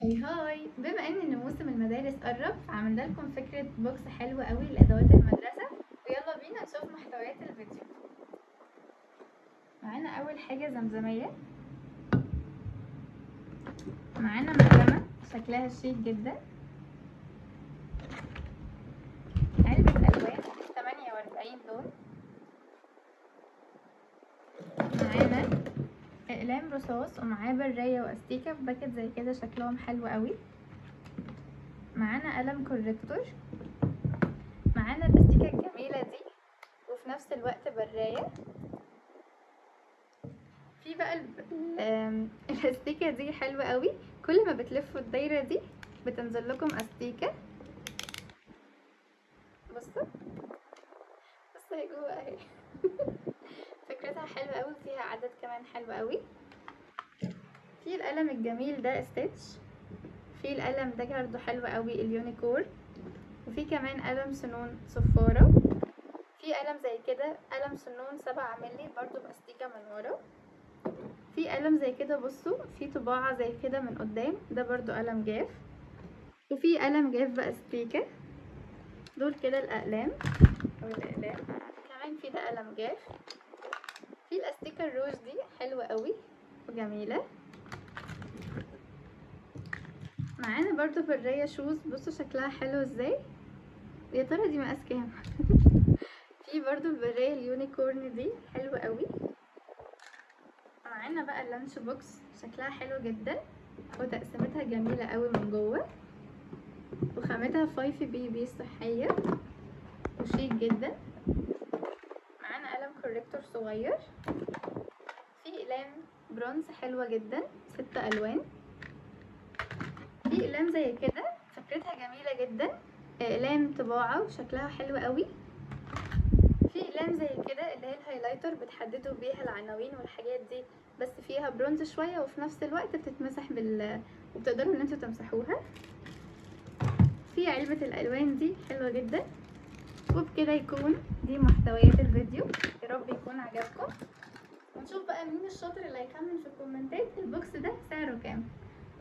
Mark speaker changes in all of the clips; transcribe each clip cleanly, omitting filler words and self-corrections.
Speaker 1: هاي بما ان موسم المدارس قرب عملنا لكم فكرة بوكس حلوة قوي لأدوات المدرسة، ويلا بينا نشوف محتويات الفيديو. معانا أول حاجة زمزمية، معانا مقلمة شكلها شيك جدا، علبة ألوان 48 لون، معانا أقلام رصاص ومعاه براية وأستيكة في باكت زي كده شكلهم حلو قوي، معانا قلم كوريكتور، معانا الأستيكة الجميلة دي وفي نفس الوقت براية. في بقى الاستيكة دي حلوة قوي، كل ما بتلفوا الدايرة دي بتنزل لكم استيكة. بصوا هي جوه اهي فكرتها حلوة قوي، فيها عدد كمان حلو قوي. في القلم الجميل ده ستيتش، في القلم ده برضه حلو قوي اليونيكور، وفي كمان قلم سنون صفارة، في قلم زي كده قلم سنون 7 مللي برضه باستيكة من ورا، في قلم زي كده بصوا في طباعة زي كده من قدام، ده برضو قلم جاف، وفي قلم جاف باستيكة. دول كده الأقلام أو الأقلام. كمان في ده قلم جاف. في الأستيكة الروج دي حلوة قوي وجميلة. معانا برضو براية شوز، بصوا شكلها حلو ازاي، يا ترى دي مقاس كام في برضو البراية اليونيكورن دي حلوة قوي. معانا بقى اللانش بوكس شكلها حلو جدا وتقسيمتها جميلة قوي من جوه، وخامتها 5BB صحية وشيك جدا. معانا قلم كوريكتور صغير، في اقلام برونز حلوة جدا 6 الوان، في اقلام زي كده فكرتها جميلة جدا، اقلام طباعة وشكلها حلو قوي. في اقلام زي كده اللي هي الهايلايتر بتحددوا بيها العناوين والحاجات دي، بس فيها برونز شوية وفي نفس الوقت بتتمسح وبتقدروا ان انتوا تمسحوها. في علبة الالوان دي حلوة جدا. وبكده يكون دي محتويات الفيديو، يا رب يكون عجبكم، ونشوف بقى مين الشاطر اللي هيخمن في الكومنتات البوكس ده سعره كام.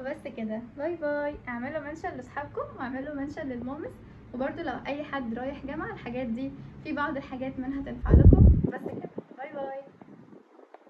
Speaker 1: وبس كده، باي باي. اعملوا منشن لاصحابكم واعملوا منشن للمامس، وبرده لو اي حد رايح جامعة الحاجات دي في بعض الحاجات منها تنفع لكم. بس كده، باي باي.